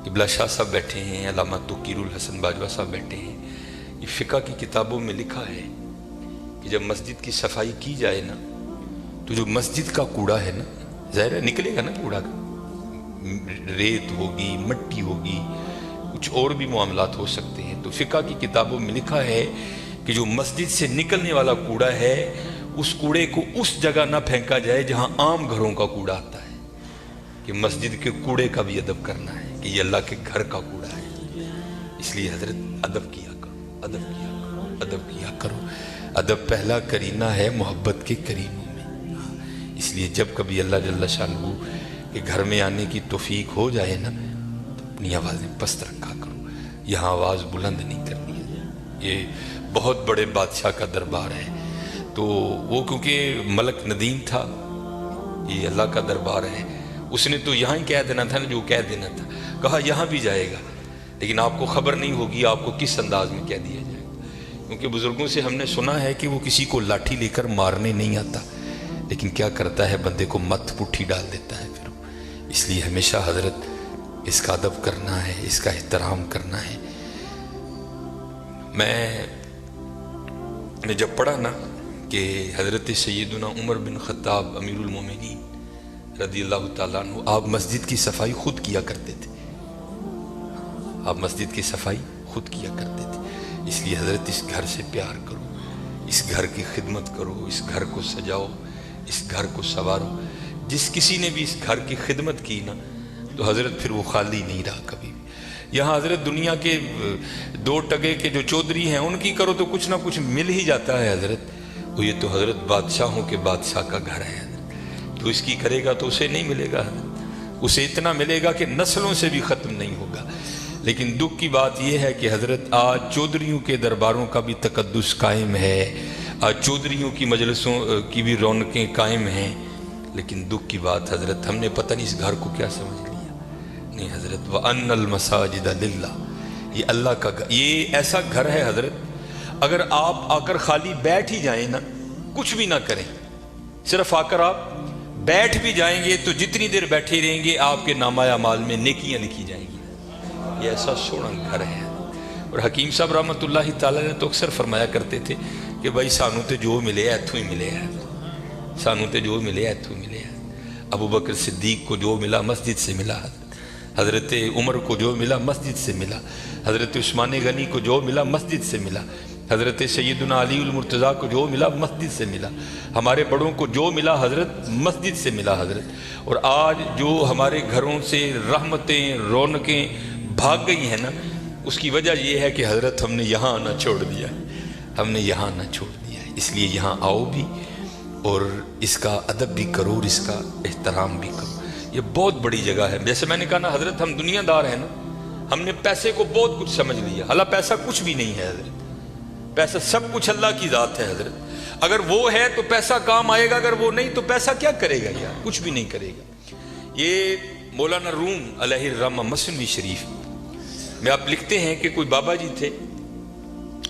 قبلہ شاہ صاحب بیٹھے ہیں، علامہ توقیر الحسن باجوہ صاحب بیٹھے ہیں. یہ فقہ کی کتابوں میں لکھا ہے کہ جب مسجد کی صفائی کی جائے نا تو جو مسجد کا کوڑا ہے نا، ظاہر ہے نکلے گا نا کوڑا کا، ریت ہوگی، مٹی ہوگی، کچھ اور بھی معاملات ہو سکتے ہیں. تو فقہ کی کتابوں میں لکھا ہے کہ جو مسجد سے نکلنے والا کوڑا ہے اس کوڑے کو اس جگہ نہ پھینکا جائے جہاں عام گھروں کا کوڑا آتا ہے، کہ مسجد کے کوڑے کا بھی ادب کرنا ہے کہ یہ اللہ کے گھر کا کوڑا ہے. اس لیے حضرت ادب کیا کرو، ادب کیا کرو، ادب کیا کرو. ادب پہلا کرینہ ہے محبت کے کرینوں میں. اس لیے جب کبھی اللہ جل شانہ کے گھر میں آنے کی توفیق ہو جائے نا تو اپنی آوازیں پست رکھا کرو. یہاں آواز بلند نہیں کرنی ہے. یہ بہت بڑے بادشاہ کا دربار ہے، تو وہ کیونکہ ملک ندیم تھا، یہ اللہ کا دربار ہے، اس نے تو یہاں ہی کہہ دینا تھا نا جو کہہ دینا تھا. کہا یہاں بھی جائے گا لیکن آپ کو خبر نہیں ہوگی آپ کو کس انداز میں کہہ دیا جائے گا. کیونکہ بزرگوں سے ہم نے سنا ہے کہ وہ کسی کو لاٹھی لے کر مارنے نہیں آتا، لیکن کیا کرتا ہے بندے کو مت پٹھی ڈال دیتا ہے پھر. اس لیے ہمیشہ حضرت اس کا ادب کرنا ہے، اس کا احترام کرنا ہے. میں نے جب پڑھا نا کہ حضرت سیدنا عمر بن خطاب امیر المومنین رضی اللہ تعالیٰ عنہ آپ مسجد کی صفائی خود کیا کرتے تھے، آپ مسجد کی صفائی خود کیا کرتے تھے. اس لیے حضرت اس گھر سے پیار کرو، اس گھر کی خدمت کرو، اس گھر کو سجاؤ، اس گھر کو سنوارو. جس کسی نے بھی اس گھر کی خدمت کی نا تو حضرت پھر وہ خالی نہیں رہا کبھی بھی. یہاں حضرت دنیا کے دو ٹگے کے جو چودھری ہیں ان کی کرو تو کچھ نہ کچھ مل ہی جاتا ہے حضرت. وہ یہ تو حضرت بادشاہوں کے بادشاہ کا گھر ہے حضرت، تو اس کی کرے گا تو اسے نہیں ملے گا حضرت، اسے اتنا ملے گا کہ نسلوں سے بھی ختم نہیں ہوگا. لیکن دکھ کی بات یہ ہے کہ حضرت آج چودھریوں کے درباروں کا بھی تقدس قائم ہے، آج چودھریوں کی مجلسوں کی بھی رونقیں قائم ہیں. لیکن دکھ کی بات حضرت ہم نے پتہ نہیں اس گھر کو کیا سمجھ لیا. نہیں حضرت وَأَنَّ الْمَسَاجِدَ لِلَّهِ، یہ اللہ کا گھر، یہ ایسا گھر ہے حضرت اگر آپ آ کر خالی بیٹھ ہی جائیں نا، کچھ بھی نہ کریں، صرف آ کر آپ بیٹھ بھی جائیں گے تو جتنی دیر بیٹھے رہیں گے آپ کے نامہ اعمال میں نیکیاں لکھی جائیں گی. یہ ایسا سونا گھر ہے. اور حکیم صاحب رحمۃ اللہ تعالیٰ نے تو اکثر فرمایا کرتے تھے کہ بھائی سانو تے جو ملے ایتھوں ہی ملے ہے، سانو تے جو ملے ایتھوں ملے ہے. ابو بکر صدیق کو جو ملا مسجد سے ملا، حضرت عمر کو جو ملا مسجد سے ملا، حضرت عثمان غنی کو جو ملا مسجد سے ملا، حضرت سیدنا علی المرتضیٰ کو جو ملا مسجد سے ملا، ہمارے بڑوں کو جو ملا حضرت مسجد سے ملا حضرت. اور آج جو ہمارے گھروں سے رحمتیں رونقیں بھاگ گئی ہیں نا، اس کی وجہ یہ ہے کہ حضرت ہم نے یہاں آنا چھوڑ دیا ہے، ہم نے یہاں آنا چھوڑ دیا ہے. اس لیے یہاں آؤ بھی اور اس کا ادب بھی کرو اور اس کا احترام بھی کرو. یہ بہت بڑی جگہ ہے. جیسے میں نے کہا نا حضرت ہم دنیا دار ہیں نا، ہم نے پیسے کو بہت کچھ سمجھ لیا، حالانکہ پیسہ کچھ بھی نہیں ہے حضرت. پیسہ سب کچھ اللہ کی ذات ہے حضرت. اگر وہ ہے تو پیسہ کام آئے گا، اگر وہ نہیں تو پیسہ کیا کرے گا یار، کچھ بھی نہیں کرے گا. یہ مولانا روم علیہ الرحمہ مثنوی شریف میں آپ لکھتے ہیں کہ کوئی بابا جی تھے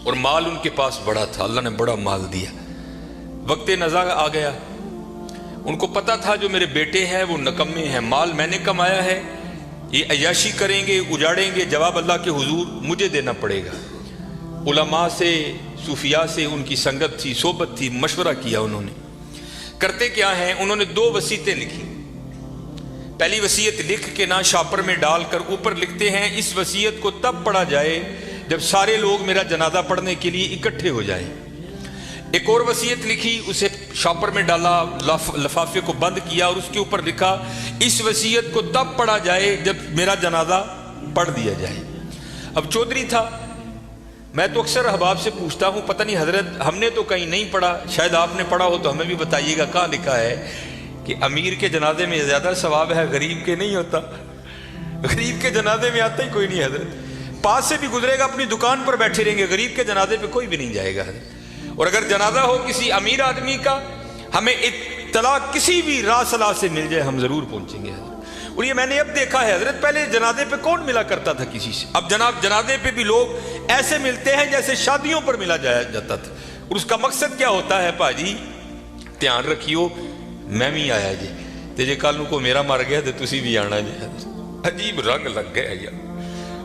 اور مال ان کے پاس بڑا تھا، اللہ نے بڑا مال دیا. وقت نزا آ گیا، ان کو پتا تھا جو میرے بیٹے ہیں وہ نکمے ہیں، مال میں نے کمایا ہے، یہ عیاشی کریں گے اجاڑیں گے، جواب اللہ کے حضور مجھے دینا پڑے گا. علماء سے صوفیاء سے ان کی سنگت تھی، صحبت تھی، مشورہ کیا. انہوں نے کرتے کیا ہیں، انہوں نے 2 وصیتیں لکھی. پہلی وصیت لکھ کے نا شاپر میں ڈال کر اوپر لکھتے ہیں اس وصیت کو تب پڑھا جائے جب سارے لوگ میرا جنازہ پڑھنے کے لیے اکٹھے ہو جائیں. ایک اور وصیت لکھی، اسے شاپر میں ڈالا، لفافے کو بند کیا اور اس کے اوپر لکھا اس وصیت کو تب پڑھا جائے جب میرا جنازہ پڑھ دیا جائے. اب چودھری تھا، میں تو اکثر احباب سے پوچھتا ہوں پتہ نہیں حضرت ہم نے تو کہیں نہیں پڑھا، شاید آپ نے پڑھا ہو تو ہمیں بھی بتائیے گا کہاں لکھا ہے کہ امیر کے جنازے میں زیادہ ثواب ہے، غریب کے نہیں ہوتا. غریب کے جنازے میں آتا ہی کوئی نہیں حضرت. پاس سے بھی گزرے گا اپنی دکان پر بیٹھے رہیں گے، غریب کے جنازے پہ کوئی بھی نہیں جائے گا حضرت. اور اگر جنازہ ہو کسی امیر آدمی کا، ہمیں اطلاع کسی بھی راہ صلاح سے مل جائے ہم ضرور پہنچیں گے حضرت. اور یہ میں نے اب دیکھا ہے حضرت، پہلے جنازے پہ کون ملا کرتا تھا کسی سے، اب جناب جنازے پہ بھی لوگ ایسے ملتے ہیں جیسے شادیوں پر ملا جاتا تھا. اور اس کا مقصد کیا ہوتا ہے، پاجی دھیان رکھیو میں بھی آیا جی تے جے کل کو میرا مر گیا تو تسی بھی آنا جی. عجیب رنگ لگ گیا یار.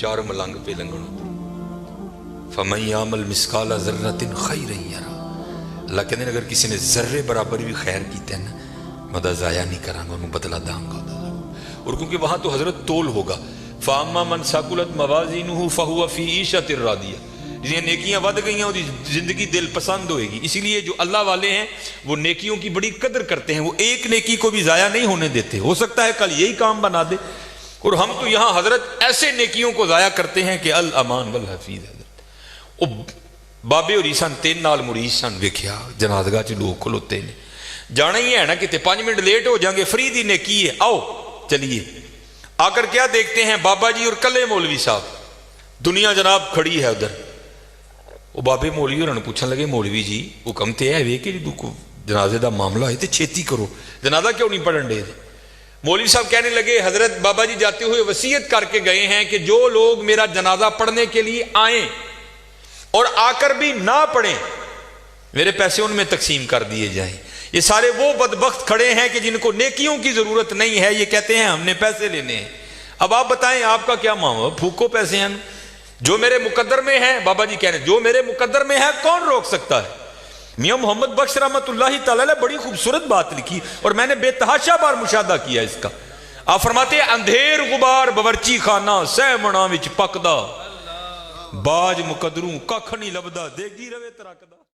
چار ملنگ پہ لنگن فَمَن يَعْمَلْ مِثْقَالَ ذَرَّةٍ خَيْرًا يَرَهُ اللہ کہتے ہیں اگر کسی نے ذرے برابر بھی خیر کیتے ہیں نا میں ضائع نہیں کروں گا، انہوں بدلہ داں گا۔ اور کیونکہ وہاں تو حضرت تول ہوگا، فَأَمَّا مَنْ ثَقُلَتْ مَوَازِينُهُ فَهُوَ فِي عِيشَةٍ رَاضِيَةٍ جنہیں نیکیاں ود گئی ہیں وہ زندگی دل پسند ہوئے گی۔ اسی لیے جو اللہ والے ہیں وہ نیکیوں کی بڑی قدر کرتے ہیں، وہ ایک نیکی کو بھی ضائع نہیں ہونے دیتے، ہو سکتا ہے کل یہی کام بنا دے۔ اور ہم تو یہاں حضرت ایسے نیکیوں کو ضائع کرتے ہیں کہ الامان والحفیظ حضرت وہ بابے اور سن تین نال مرید سن ویکھیا جنازگاہ چ لوگ کھلوتے نے، جانا ہی ہے نا کتے 5 منٹ لیٹ ہو جائیں گے، فری دی نیکی ہے، آؤ چلیے۔ آ کر کیا دیکھتے ہیں بابا جی اور کلے مولوی صاحب، دنیا جناب کھڑی ہے ادھر۔ وہ بابے مولوی اور پوچھنے لگے مولوی جی حکم تے ہے وے کہ جنازے دا معاملہ ہے تے چھیتی کرو، جنازہ کیوں نہیں پڑھن دے؟ مولوی صاحب کہنے لگے حضرت بابا جی جاتے ہوئے وصیت کر کے گئے ہیں کہ جو لوگ میرا جنازہ پڑھنے کے لیے آئیں اور آ کر بھی نہ پڑھیں میرے پیسے ان میں تقسیم کر دیے جائیں۔ یہ سارے وہ بدبخت کھڑے ہیں کہ جن کو نیکیوں کی ضرورت نہیں ہے، یہ کہتے ہیں ہم نے پیسے لینے ہیں۔ اب آپ بتائیں آپ کا کیا معاملہ؟ پھوکو پیسے ہیں، جو میرے مقدر میں ہے، بابا جی کہہ رہے ہیں جو میرے مقدر میں ہے کون روک سکتا ہے؟ میاں محمد بخش رحمت اللہ تعالی نے بڑی خوبصورت بات لکھی اور میں نے بے تحاشا بار مشاہدہ کیا اس کا۔ آپ فرماتے ہیں اندھیر غبار باورچی خانہ سہ منا وچ پکدا، باج مقدروں ککھ نہیں لبدا، دیگی روے ترکدا۔